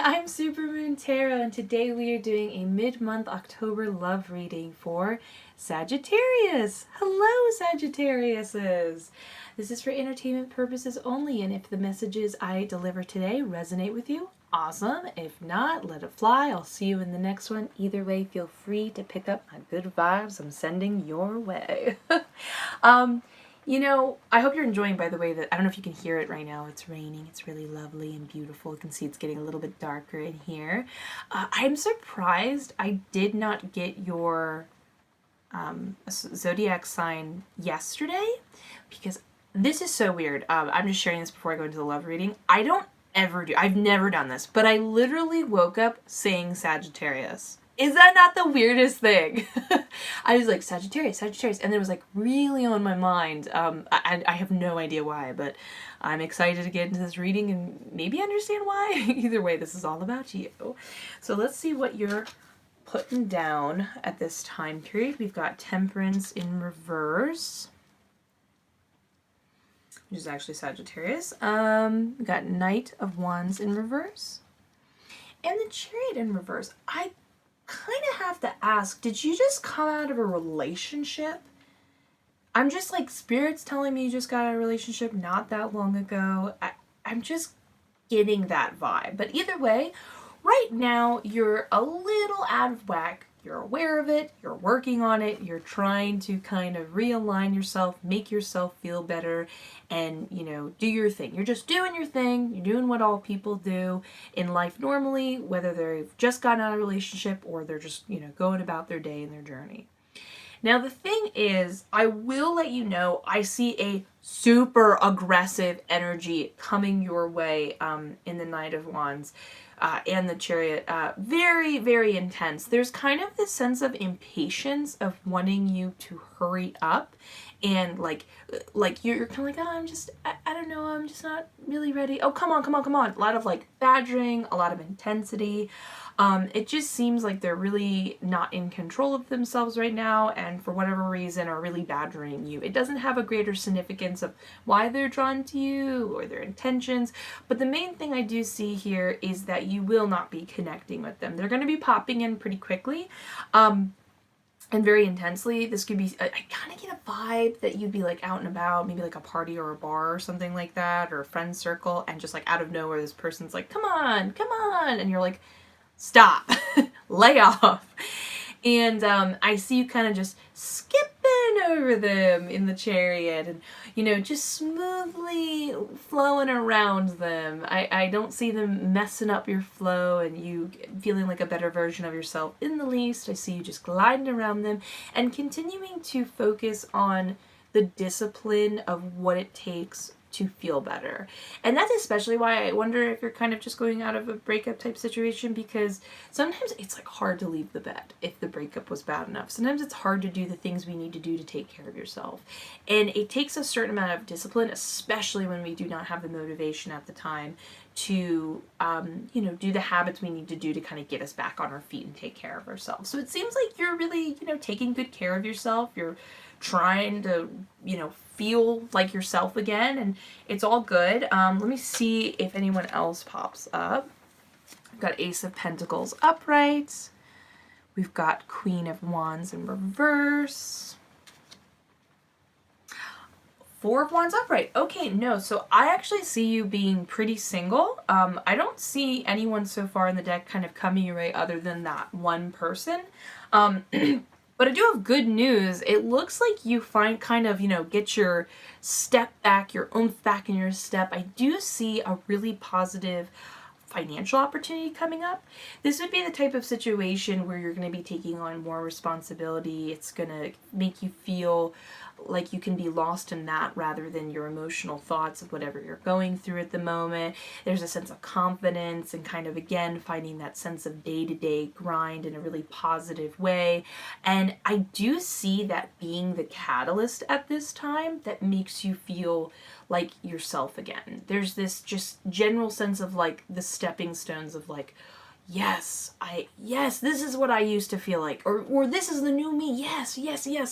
I'm Supermoon Tarot, and today we are doing a mid-month October love reading for Sagittarius. Hello, Sagittariuses! This is for entertainment purposes only, and if the messages I deliver today resonate with you, awesome. If not, let it fly. I'll see you in the next one. Either way, feel free to pick up my good vibes I'm sending your way. You know, I hope you're enjoying, by the way, that I don't know if you can hear it right now. It's raining. It's really lovely and beautiful. You can see it's getting a little bit darker in here. I'm surprised I did not get your zodiac sign yesterday, because this is so weird. I'm just sharing this before I go into the love reading. I've never done this, but I literally woke up saying Sagittarius. Is that not the weirdest thing? I was like, Sagittarius, Sagittarius, and it was like really on my mind. I have no idea why, but I'm excited to get into this reading and maybe understand why. Either way, this is all about you. So let's see what you're putting down at this time period. We've got Temperance in reverse, which is actually Sagittarius. We got Knight of Wands in reverse, and the Chariot in reverse. I kind of have to ask, did you just come out of a relationship? I'm just like, Spirit's telling me you just got out of a relationship not that long ago. I'm just getting that vibe. But either way, right now you're a little out of whack. You're aware of it, you're working on it, you're trying to kind of realign yourself, make yourself feel better, and, you know, do your thing. You're just doing your thing, you're doing what all people do in life normally, whether they've just gotten out of a relationship or they're just, you know, going about their day and their journey. Now, the thing is, I will let you know, I see a super aggressive energy coming your way in the Knight of Wands. And the Chariot, very, very intense. There's kind of this sense of impatience of wanting you to hurry up, and like you're kind of like, oh, I don't know, I'm just not really ready. Oh, come on. A lot of like badgering, a lot of intensity. It just seems like they're really not in control of themselves right now, and for whatever reason are really badgering you. It doesn't have a greater significance of why they're drawn to you or their intentions, but the main thing I do see here is that you will not be connecting with them. They're going to be popping in pretty quickly, and very intensely. This could be, I kind of get a vibe that you'd be like out and about, maybe like a party or a bar or something like that, or a friend circle, and just like out of nowhere this person's like, come on, and you're like, stop, lay off. And I see you kind of just skipping over them in the Chariot and, you know, just smoothly flowing around them. I don't see them messing up your flow and you feeling like a better version of yourself in the least. I see you just gliding around them and continuing to focus on the discipline of what it takes to feel better. And that's especially why I wonder if you're kind of just going out of a breakup type situation, because sometimes it's like hard to leave the bed if the breakup was bad enough. Sometimes it's hard to do the things we need to do to take care of yourself. And it takes a certain amount of discipline, especially when we do not have the motivation at the time to, you know, do the habits we need to do to kind of get us back on our feet and take care of ourselves. So it seems like you're really, you know, taking good care of yourself. You're trying to, you know, feel like yourself again, and it's all good. Let me see if anyone else pops up. We've got Ace of Pentacles upright. We've got Queen of Wands in reverse. Four of Wands upright. Okay, no, so I actually see you being pretty single. I don't see anyone so far in the deck kind of coming your way other than that one person. But I do have good news. It looks like you find kind of, you know, get your step back, your oomph back in your step. I do see a really positive financial opportunity coming up. This would be the type of situation where you're going to be taking on more responsibility. It's going to make you feel like you can be lost in that rather than your emotional thoughts of whatever you're going through at the moment. There's a sense of confidence and kind of, again, finding that sense of day-to-day grind in a really positive way. And I do see that being the catalyst at this time that makes you feel like yourself again. There's this just general sense of like the stepping stones of like, yes, this is what I used to feel like, or this is the new me. Yes.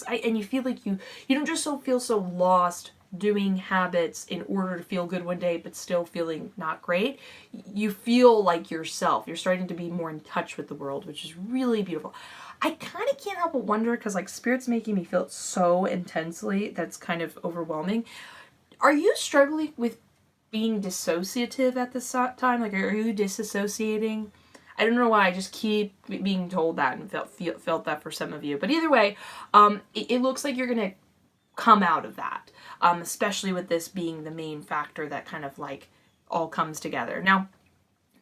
And you feel like you don't just feel so lost doing habits in order to feel good one day but still feeling not great, you feel like yourself. You're starting to be more in touch with the world, which is really beautiful. I kind of can't help but wonder, because like Spirit's making me feel it so intensely that's kind of overwhelming. Are you struggling with being dissociative at this time? Like, are you disassociating? I don't know why I just keep being told that and felt that for some of you. But either way, it looks like you're going to come out of that, especially with this being the main factor that kind of like all comes together. Now,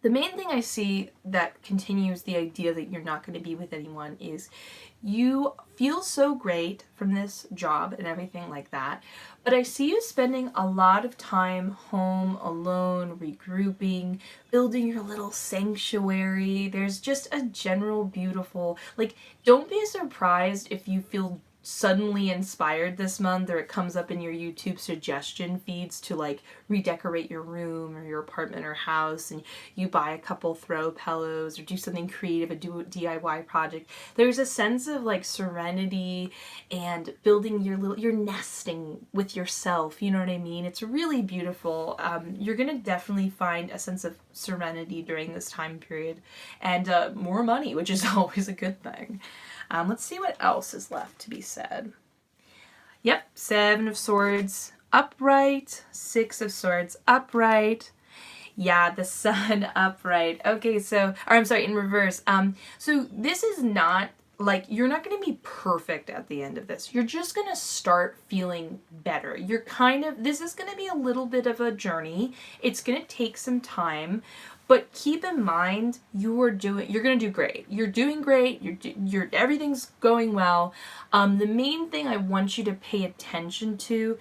the main thing I see that continues the idea that you're not going to be with anyone is you feel so great from this job and everything like that, but I see you spending a lot of time home alone, regrouping, building your little sanctuary. There's just a general beautiful, like, don't be surprised if you feel suddenly inspired this month, or it comes up in your YouTube suggestion feeds to like redecorate your room or your apartment or house, and you buy a couple throw pillows or do something creative, a DIY project. There's a sense of like serenity and building your nesting with yourself, you know what I mean? It's really beautiful. You're gonna definitely find a sense of serenity during this time period, and more money, which is always a good thing. Let's see what else is left to be said. Yep, 7 of Swords, upright. 6 of Swords, upright. Yeah, the Sun, upright. Okay, so, or I'm sorry, in reverse. So this is not, like, you're not going to be perfect at the end of this. You're just going to start feeling better. You're kind of, this is going to be a little bit of a journey. It's going to take some time. But keep in mind, you're going to do great. You're doing great. You're everything's going well. The main thing I want you to pay attention to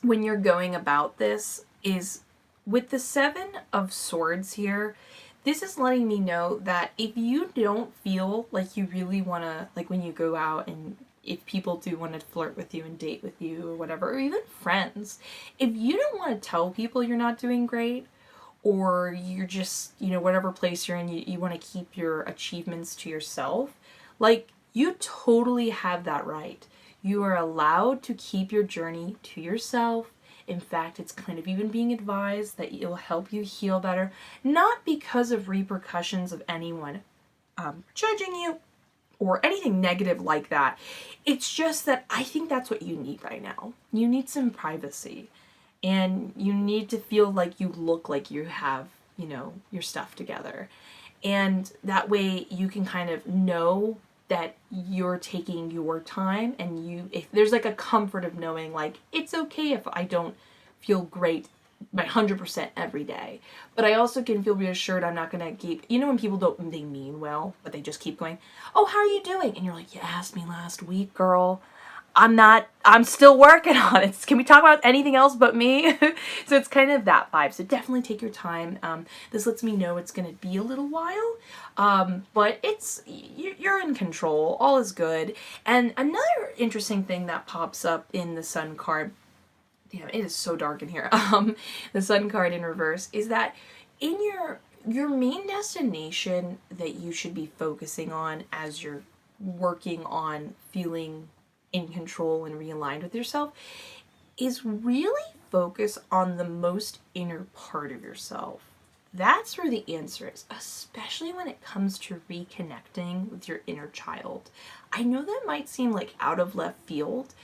when you're going about this is with the 7 of Swords here. This is letting me know that if you don't feel like you really want to, like when you go out and if people do want to flirt with you and date with you or whatever, or even friends, if you don't want to tell people you're not doing great, or you're just, you know, whatever place you're in, you want to keep your achievements to yourself, like, you totally have that right. You are allowed to keep your journey to yourself. In fact, it's kind of even being advised that it'll help you heal better, not because of repercussions of anyone judging you or anything negative like that. It's just that I think that's what you need right now. You need some privacy. And you need to feel like you look like you have, you know, your stuff together. And that way you can kind of know that you're taking your time, and if there's like a comfort of knowing like, it's okay if I don't feel great by 100% every day. But I also can feel reassured I'm not going to keep, you know, when people they mean well, but they just keep going, oh, how are you doing? And you're like, you asked me last week, girl. I'm still working on it. Can we talk about anything else but me? So it's kind of that vibe. So definitely take your time. This lets me know it's going to be a little while, but you're in control. All is good. And another interesting thing that pops up in the Sun card, damn, it is so dark in here. The Sun card in reverse is that in your main destination that you should be focusing on as you're working on feeling in control and realigned with yourself is really focus on the most inner part of yourself. That's where the answer is, especially when it comes to reconnecting with your inner child. I know that might seem like out of left field,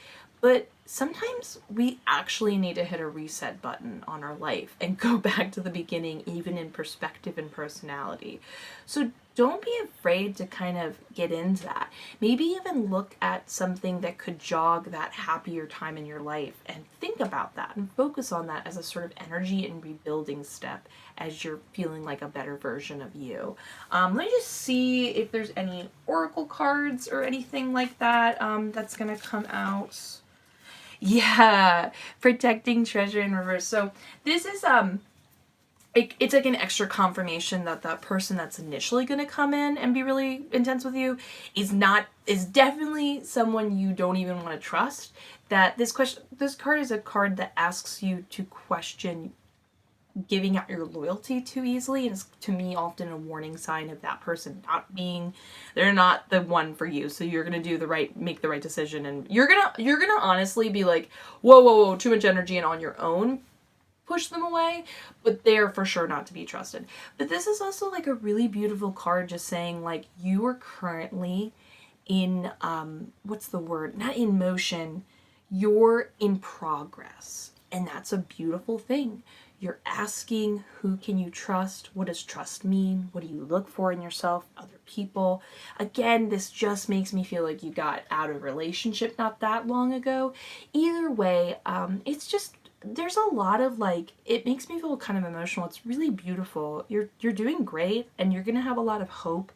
but sometimes we actually need to hit a reset button on our life and go back to the beginning, even in perspective and personality. So don't be afraid to kind of get into that. Maybe even look at something that could jog that happier time in your life and think about that and focus on that as a sort of energy and rebuilding step as you're feeling like a better version of you. Let me just see if there's any oracle cards or anything like that that's gonna come out. Yeah, protecting treasure in reverse. So this is it's like an extra confirmation that that person that's initially going to come in and be really intense with you is definitely someone you don't even want to trust. That this card is a card that asks you to question giving out your loyalty too easily, and it's to me often a warning sign of that person they're not the one for you. So you're gonna make the right decision, and you're gonna honestly be like, whoa, too much energy, and on your own push them away, but they're for sure not to be trusted. But this is also like a really beautiful card, just saying like you are currently in what's the word? Not in motion. You're in progress. And that's a beautiful thing. You're asking, who can you trust? What does trust mean? What do you look for in yourself, other people? Again, this just makes me feel like you got out of a relationship not that long ago. Either way, it's just, there's a lot of like, it makes me feel kind of emotional. It's really beautiful. You're doing great, and you're gonna have a lot of hope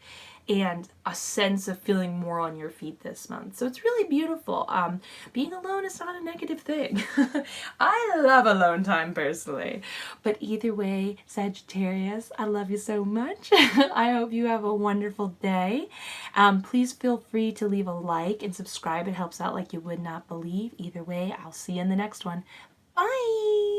and a sense of feeling more on your feet this month. So it's really beautiful. Being alone is not a negative thing. I love alone time personally. But either way, Sagittarius, I love you so much. I hope you have a wonderful day. Please feel free to leave a like and subscribe. It helps out like you would not believe. Either way, I'll see you in the next one. Bye!